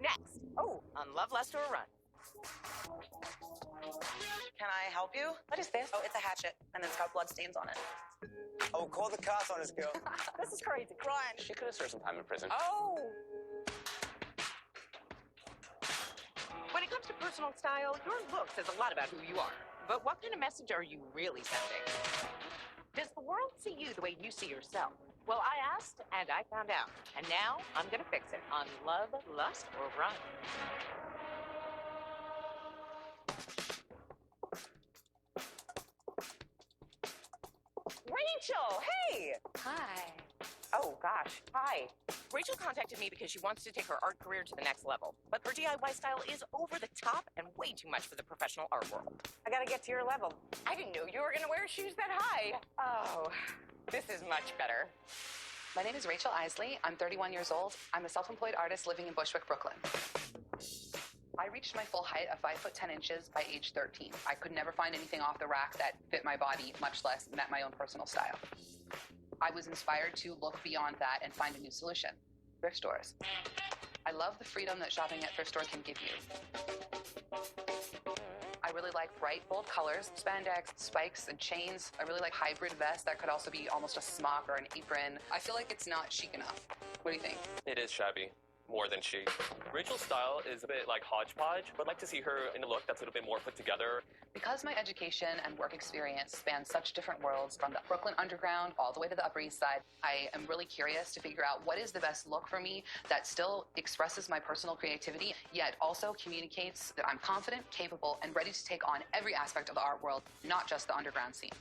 next. Oh, on Love, Lust, or Run. Can I help you? What is this? Oh, it's a hatchet, and it's got blood stains on it. Oh, call the cops on this girl. This is crazy. Run. She could have served some time in prison. Oh. When it comes to personal style, your look says a lot about who you are. But what kind of message are you really sending? Does the world see you the way you see yourself? Well, I asked, and I found out. And now, I'm gonna fix it on Love, Lust, or Run. Rachel, hey! Hi. Oh, gosh, hi. Rachel contacted me because she wants to take her art career to the next level. But her DIY style is over the top and way too much for the professional art world. I gotta get to your level. I didn't know you were gonna wear shoes that high. Oh, this is much better. My name is Rachel Isley. I'm 31 years old. I'm a self-employed artist living in Bushwick, Brooklyn. I reached my full height of 5 foot 10 inches by age 13. I could never find anything off the rack that fit my body, much less met my own personal style. I was inspired to look beyond that and find a new solution: thrift stores. I love the freedom that shopping at thrift stores can give you. I really like bright, bold colors, spandex, spikes, and chains. I really like hybrid vests that could also be almost a smock or an apron. I feel like it's not chic enough. What do you think? It is shabby. More than chic. Rachel's style is a bit like hodgepodge. I'd like to see her in a look that's a little bit more put together. Because my education and work experience span such different worlds, from the Brooklyn Underground all the way to the Upper East Side, I am really curious to figure out what is the best look for me that still expresses my personal creativity, yet also communicates that I'm confident, capable, and ready to take on every aspect of the art world, not just the underground scene.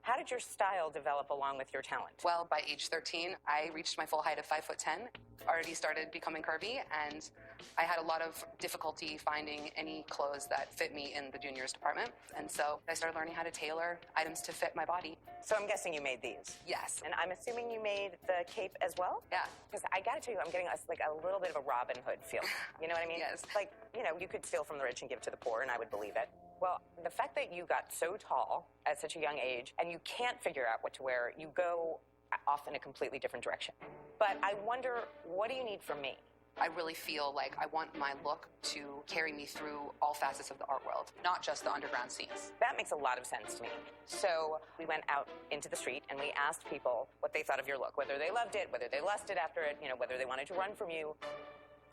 How did your style develop along with your talent? Well, by age 13, I reached my full height of 5 foot 10, already started becoming curvy, and I had a lot of difficulty finding any clothes that fit me in the juniors department. And so I started learning how to tailor items to fit my body. So I'm guessing you made these. Yes. And I'm assuming you made the cape as well? Yeah. Because I gotta tell you, I'm getting a little bit of a Robin Hood feel. You know what I mean? Yes. Like, you could steal from the rich and give to the poor, and I would believe it. Well, the fact that you got so tall at such a young age and you can't figure out what to wear, you go off in a completely different direction. But I wonder, what do you need from me? I really feel like I want my look to carry me through all facets of the art world, not just the underground scenes. That makes a lot of sense to me. So we went out into the street and we asked people what they thought of your look, whether they loved it, whether they lusted after it, whether they wanted to run from you.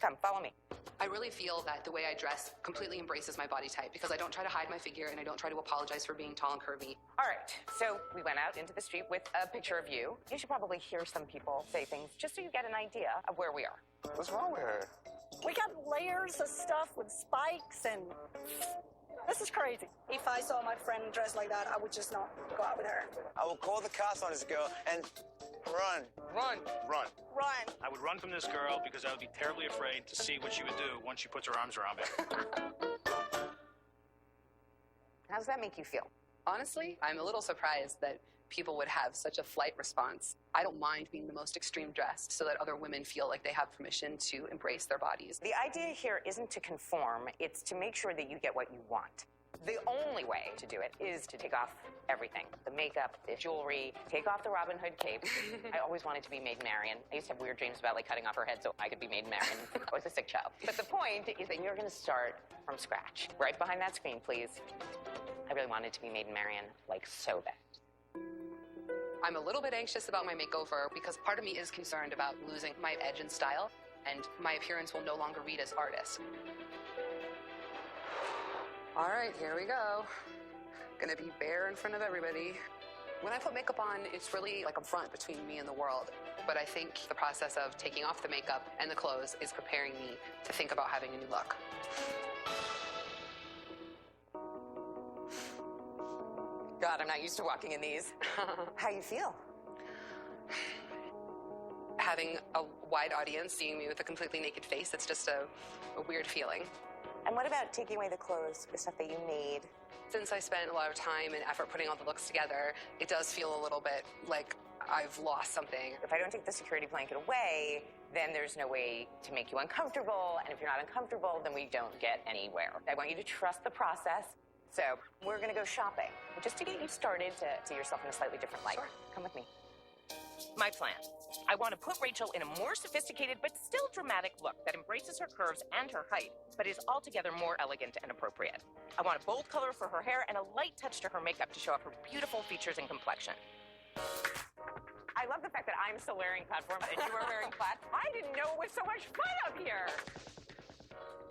Come, follow me. I really feel that the way I dress completely embraces my body type, because I don't try to hide my figure and I don't try to apologize for being tall and curvy. All right, so we went out into the street with a picture of you. You should probably hear some people say things just so you get an idea of where we are. What's wrong with her? We got layers of stuff with spikes, and this is crazy. If I saw my friend dressed like that, I would just not go out with her. I will call the cops on this girl and run. Run. Run. I would run from this girl because I would be terribly afraid to see what she would do once she puts her arms around me. How does that make you feel? Honestly, I'm a little surprised that people would have such a flight response. I don't mind being the most extreme dressed so that other women feel like they have permission to embrace their bodies. The idea here isn't to conform, it's to make sure that you get what you want. The only way to do it is to take off everything. The makeup, the jewelry, take off the Robin Hood cape. I always wanted to be Maid Marian. I used to have weird dreams about cutting off her head so I could be Maid Marian. I was a sick child. But the point is that you're gonna start from scratch. Right behind that screen, please. I really wanted to be Maid Marian, so bad. I'm a little bit anxious about my makeover because part of me is concerned about losing my edge and style, and my appearance will no longer read as artist. All right, here we go. Gonna be bare in front of everybody. When I put makeup on, it's really like a front between me and the world. But I think the process of taking off the makeup and the clothes is preparing me to think about having a new look. God, I'm not used to walking in these. How you feel? Having a wide audience seeing me with a completely naked face, it's just a weird feeling. And what about taking away the clothes, the stuff that you made? Since I spent a lot of time and effort putting all the looks together, it does feel a little bit like I've lost something. If I don't take the security blanket away, then there's no way to make you uncomfortable. And if you're not uncomfortable, then we don't get anywhere. I want you to trust the process. So we're going to go shopping just to get you started to see yourself in a slightly different light. Sure. Come with me. my plan. I want to put Rachel in a more sophisticated but still dramatic look that embraces her curves and her height, but is altogether more elegant and appropriate. I want a bold color for her hair and a light touch to her makeup to show off her beautiful features and complexion. I love the fact that I'm still wearing platforms and you are wearing flats. I didn't know it was so much fun up here.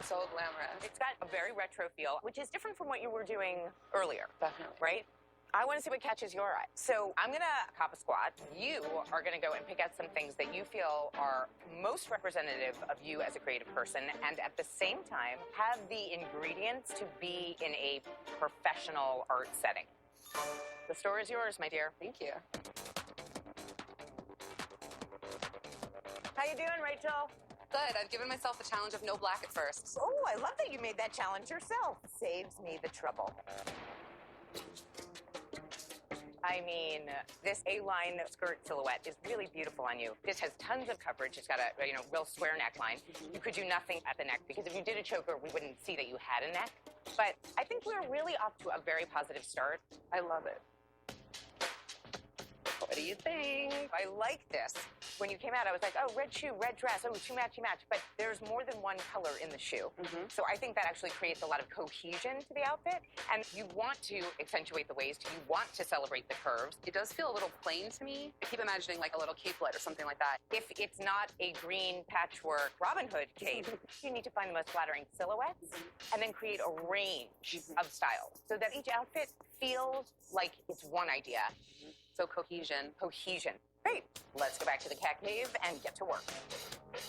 So glamorous. It's got a very retro feel, which is different from what you were doing earlier. Definitely. Right? I want to see what catches your eye. So I'm going to cop a squat. You are going to go and pick out some things that you feel are most representative of you as a creative person, and at the same time, have the ingredients to be in a professional art setting. The store is yours, my dear. Thank you. How you doing, Rachel? Good. I've given myself the challenge of no black at first. Oh, I love that you made that challenge yourself. Saves me the trouble. I mean, this A-line skirt silhouette is really beautiful on you. This has tons of coverage. It's got a, real square neckline. You could do nothing at the neck because if you did a choker, we wouldn't see that you had a neck. But I think we're really off to a very positive start. I love it. What do you think? I like this. When you came out, I was like, oh, red shoe, red dress, oh, too matchy match. But there's more than one color in the shoe. So I think that actually creates a lot of cohesion to the outfit. And you want to accentuate the waist. You want to celebrate the curves. It does feel a little plain to me. I keep imagining like a little capelet or something like that. If it's not a green patchwork Robin Hood cape, you need to find the most flattering silhouettes and then create a range of styles so that each outfit feels like it's one idea. So cohesion. Cohesion. Great. Let's go back to the cat cave and get to work.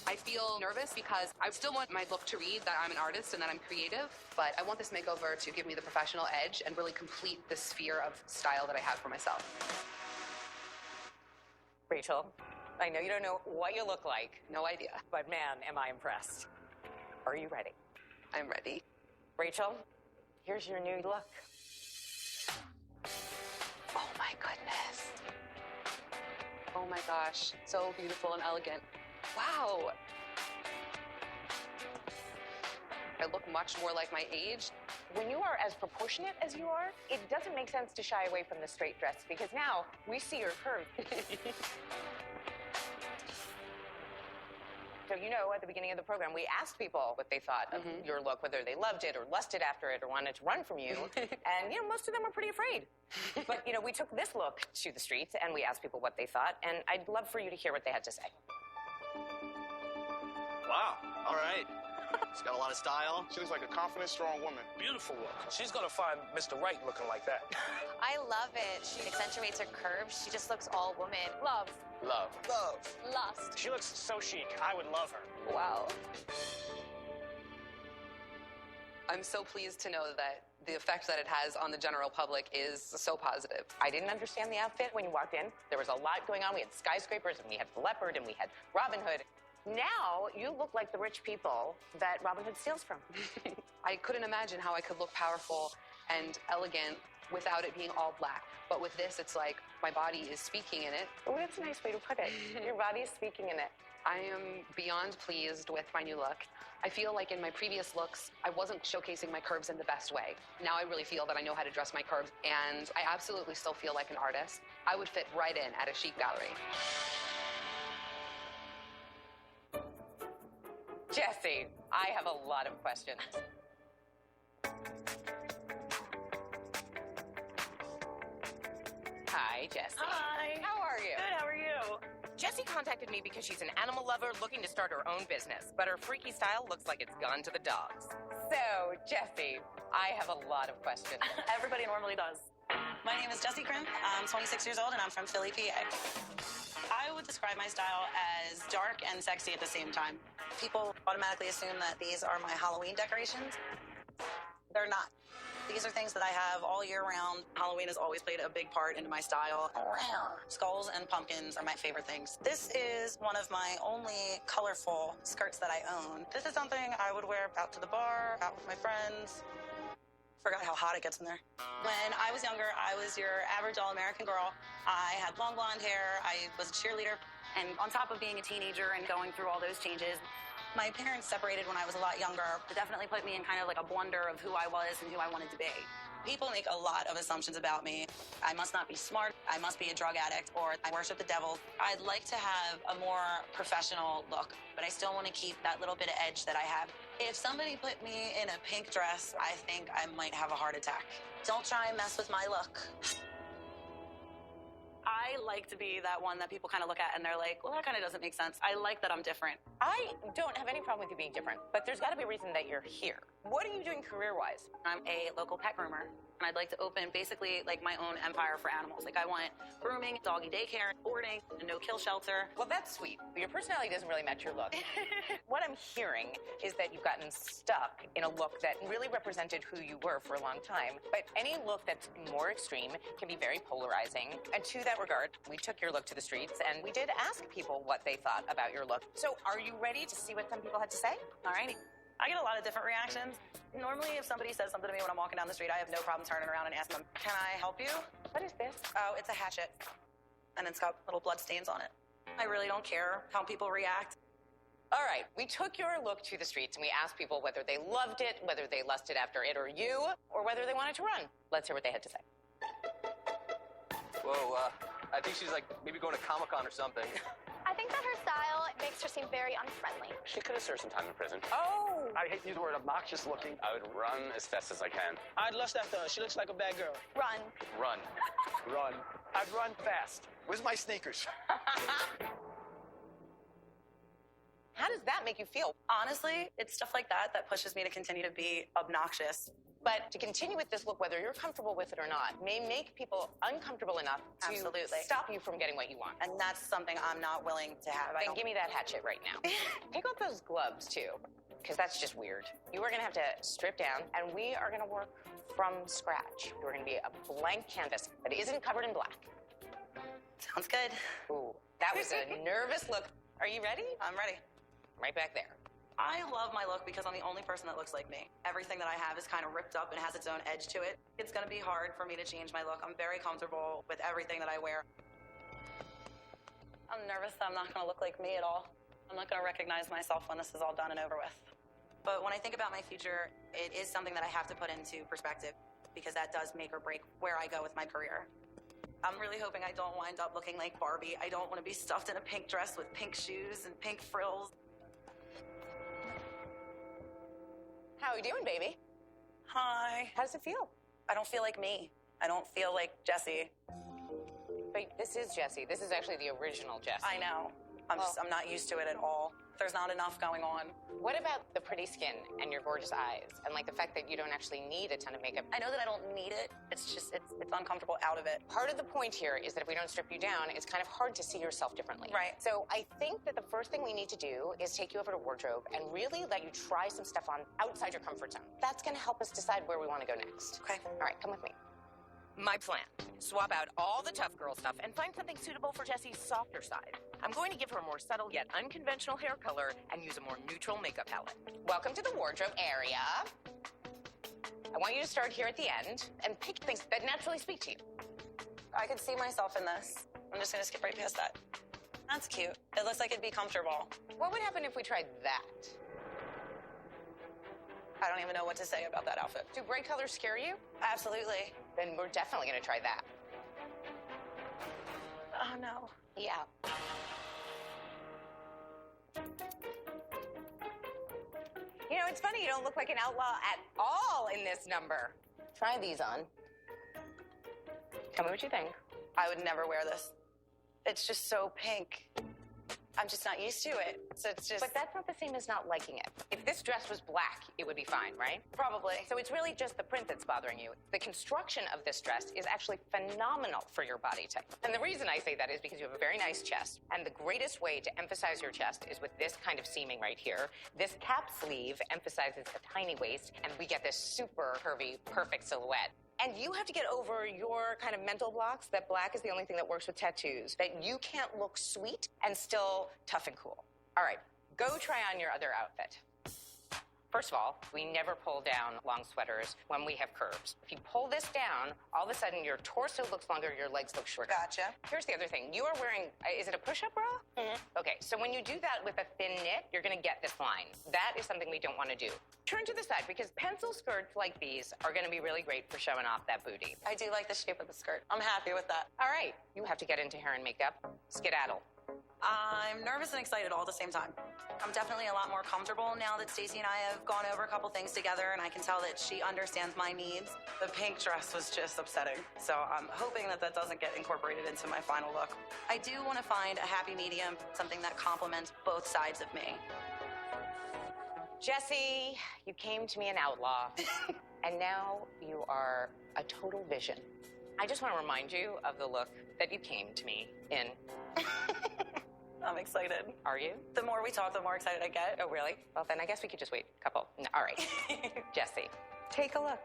I feel nervous because I still want my look to read that I'm an artist and that I'm creative, but I want this makeover to give me the professional edge and really complete the sphere of style that I have for myself. Rachel, I know you don't know what you look like, No idea. but man, am I impressed. Are you ready? I'm ready. Rachel, here's your new look. Oh my goodness. Oh my gosh. So beautiful and elegant. Wow. I look much more like my age. When you are as proportionate as you are, it doesn't make sense to shy away from the straight dress because now we see your curve. So, at the beginning of the program, we asked people what they thought of your look, whether they loved it or lusted after it or wanted to run from you. And, most of them were pretty afraid. But, we took this look to the streets and we asked people what they thought. And I'd love for you to hear what they had to say. Wow. All right. She's got a lot of style. She looks like a confident, strong woman. Beautiful look. She's gonna find Mr. Right looking like that. I love it. She accentuates her curves. She just looks all woman. Love. Love. Love. Lust. She looks so chic. I would love her. Wow. I'm so pleased to know that the effect that it has on the general public is so positive. I didn't understand the outfit when you walked in. There was a lot going on. We had skyscrapers and we had the leopard and we had Robin Hood. Now you look like the rich people that Robin Hood steals from. I couldn't imagine how I could look powerful and elegant without it being all black. But with this, it's like my body is speaking in it. Oh, that's a nice way to put it. Your body is speaking in it. I am beyond pleased with my new look. I feel like in my previous looks, I wasn't showcasing my curves in the best way. Now I really feel that I know how to dress my curves, and I absolutely still feel like an artist. I would fit right in at a chic gallery. Jessie, I have a lot of questions. Hi, Jessie. Hi. How are you? Good, how are you? Jessie contacted me because she's an animal lover looking to start her own business, but her freaky style looks like it's gone to the dogs. So, Jessie, I have a lot of questions. Everybody normally does. My name is Jessie Krim. I'm 26 years old and I'm from Philly, PA. I would describe my style as dark and sexy at the same time. People automatically assume that these are my Halloween decorations. They're not. These are things that I have all year round. Halloween has always played a big part into my style. Skulls and pumpkins are my favorite things. This is one of my only colorful skirts that I own. This is something I would wear out to the bar, out with my friends. Forgot how hot it gets in there. When I was younger, I was your average all-American girl. I had long blonde hair. I was a cheerleader. And on top of being a teenager and going through all those changes, my parents separated when I was a lot younger. It definitely put me in kind of like a blunder of who I was and who I wanted to be. People make a lot of assumptions about me. I must not be smart, I must be a drug addict, or I worship the devil. I'd like to have a more professional look, but I still want to keep that little bit of edge that I have. If somebody put me in a pink dress, I think I might have a heart attack. Don't try and mess with my look. I like to be that one that people kind of look at and they're like, well, that kind of doesn't make sense. I like that I'm different. I don't have any problem with you being different, but there's got to be a reason that you're here. What are you doing career-wise? I'm a local pet groomer, and I'd like to open basically like my own empire for animals. Like I want grooming, doggy daycare, boarding, a no-kill shelter. Well, that's sweet. Your personality doesn't really match your look. What I'm hearing is that you've gotten stuck in a look that really represented who you were for a long time. But any look that's more extreme can be very polarizing. And to that regard, we took your look to the streets and we did ask people what they thought about your look. So are you ready to see what some people had to say? All righty. I get a lot of different reactions. Normally, if somebody says something to me when I'm walking down the street, I have no problem turning around and asking them, can I help you? What is this? Oh, it's a hatchet. And it's got little blood stains on it. I really don't care how people react. All right, we took your look to the streets and we asked people whether they loved it, whether they lusted after it or you, or whether they wanted to run. Let's hear what they had to say. Whoa, I think she's like maybe going to Comic-Con or something. I think that her style makes her seem very unfriendly. She could have served some time in prison. Oh! I hate to use the word obnoxious looking. I would run as fast as I can. I'd lust after her. She looks like a bad girl. Run. Run. Run. I'd run fast. Where's my sneakers? How does that make you feel? Honestly, it's stuff like that that pushes me to continue to be obnoxious. But to continue with this look, whether you're comfortable with it or not, may make people uncomfortable enough to Absolutely. stop you from getting what you want. And that's something I'm not willing to have. Then give me that hatchet right now. Take off those gloves, too, because that's just weird. You are going to have to strip down, and we are going to work from scratch. We're going to be a blank canvas that isn't covered in black. Sounds good. Ooh, that was a nervous look. Are you ready? I'm ready. Right back there. I love my look because I'm the only person that looks like me. Everything that I have is kind of ripped up and has its own edge to it. It's going to be hard for me to change my look. I'm very comfortable with everything that I wear. I'm nervous that I'm not going to look like me at all. I'm not going to recognize myself when this is all done and over with. But when I think about my future, it is something that I have to put into perspective because that does make or break where I go with my career. I'm really hoping I don't wind up looking like Barbie. I don't want to be stuffed in a pink dress with pink shoes and pink frills. How are you doing, baby? Hi. How does it feel? I don't feel like me. I don't feel like Jessie. But this is Jessie. This is actually the original Jessie. I know. I'm not used to it at all. There's not enough going on. What about the pretty skin and your gorgeous eyes and like the fact that you don't actually need a ton of makeup? I know that I don't need it. It's just, it's uncomfortable out of it. Part of the point here is that if we don't strip you down, it's kind of hard to see yourself differently. Right. So I think that the first thing we need to do is take you over to wardrobe and really let you try some stuff on outside your comfort zone. That's going to help us decide where we want to go next. Okay. All right, come with me. My plan: swap out all the tough girl stuff and find something suitable for Jessie's softer side. I'm going to give her a more subtle yet unconventional hair color and use a more neutral makeup palette. Welcome to the wardrobe area. I want you to start here at the end and pick things that naturally speak to you. I could see myself in this. I'm just going to skip right past that. That's cute. It looks like it'd be comfortable. What would happen if we tried that? I don't even know what to say about that outfit. Do bright colors scare you? Absolutely. Then we're definitely going to try that. Oh, no. Yeah. You know, it's funny, you don't look like an outlaw at all in this number. Try these on. Tell me what you think. I would never wear this. It's just so pink. I'm just not used to it. So it's just... But that's not the same as not liking it. If this dress was black, it would be fine, right? Probably. So it's really just the print that's bothering you. The construction of this dress is actually phenomenal for your body type. And the reason I say that is because you have a very nice chest. And the greatest way to emphasize your chest is with this kind of seaming right here. This cap sleeve emphasizes a tiny waist, and we get this super curvy, perfect silhouette. And you have to get over your kind of mental blocks that black is the only thing that works with tattoos, that you can't look sweet and still tough and cool. All right, go try on your other outfit. First of all, we never pull down long sweaters when we have curves. If you pull this down, all of a sudden your torso looks longer, your legs look shorter. Gotcha. Here's the other thing. You are wearing, is it a push-up bra? Mhm. Okay, so when you do that with a thin knit, you're gonna get this line. That is something we don't wanna do. Turn to the side, because pencil skirts like these are gonna be really great for showing off that booty. I do like the shape of the skirt. I'm happy with that. All right, you have to get into hair and makeup. Skedaddle. I'm nervous and excited all at the same time. I'm definitely a lot more comfortable now that Stacey and I have gone over a couple things together, and I can tell that she understands my needs. The pink dress was just upsetting, so I'm hoping that that doesn't get incorporated into my final look. I do want to find a happy medium, something that complements both sides of me. Jessie, you came to me an outlaw, and now you are a total vision. I just want to remind you of the look that you came to me in. I'm excited. Are you? The more we talk, the more excited I get. Oh, really? Well, then I guess we could just wait a couple. No, all right. Jessie, take a look.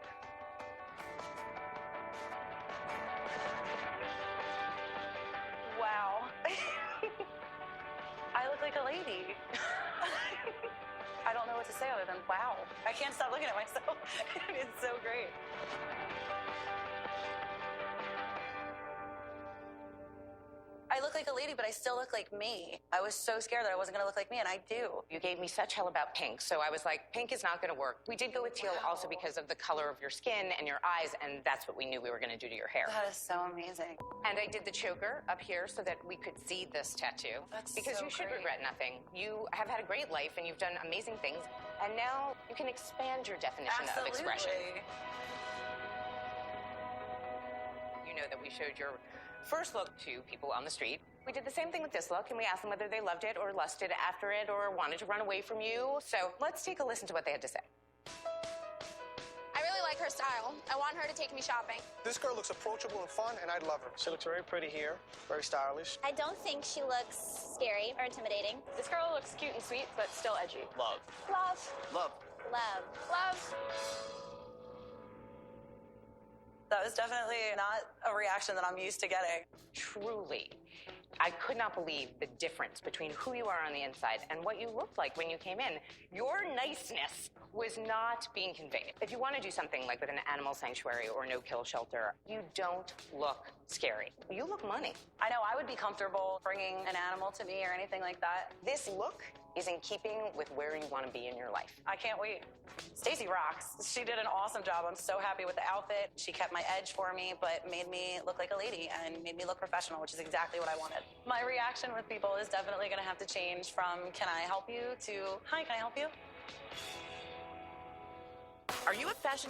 Wow. I look like a lady. I don't know what to say other than wow. I can't stop looking at myself. It's so great. I look like a lady, but I still look like me. I was so scared that I wasn't going to look like me, and I do. You gave me such hell about pink, so I was like, pink is not going to work. We did go with teal also because of the color of your skin and your eyes, and that's what we knew we were going to do to your hair. That is so amazing. And I did the choker up here so that we could see this tattoo. That's because so you should great. regret nothing. You have had a great life, and you've done amazing things, and now you can expand your definition of expression. You know that we showed your first look to people on the street. We did the same thing with this look, and we asked them whether they loved it or lusted after it or wanted to run away from you. So let's take a listen to what they had to say. I really like her style. I want her to take me shopping. This girl looks approachable and fun, and I'd love her. She looks very pretty here, very stylish. I don't think she looks scary or intimidating. This girl looks cute and sweet, but still edgy. Love. Love. Love. Love. Love. That was definitely not a reaction that I'm used to getting. Truly, I could not believe the difference between who you are on the inside and what you looked like when you came in. Your niceness was not being conveyed. If you want to do something like with an animal sanctuary or no-kill shelter, you don't look scary. You look money. I know I would be comfortable bringing an animal to me or anything like that. This look is in keeping with where you want to be in your life. I can't wait. Stacey rocks. She did an awesome job. I'm so happy with the outfit. She kept my edge for me, but made me look like a lady and made me look professional, which is exactly what I wanted. My reaction with people is definitely going to have to change from, can I help you, to, hi, can I help you? Are you a fashion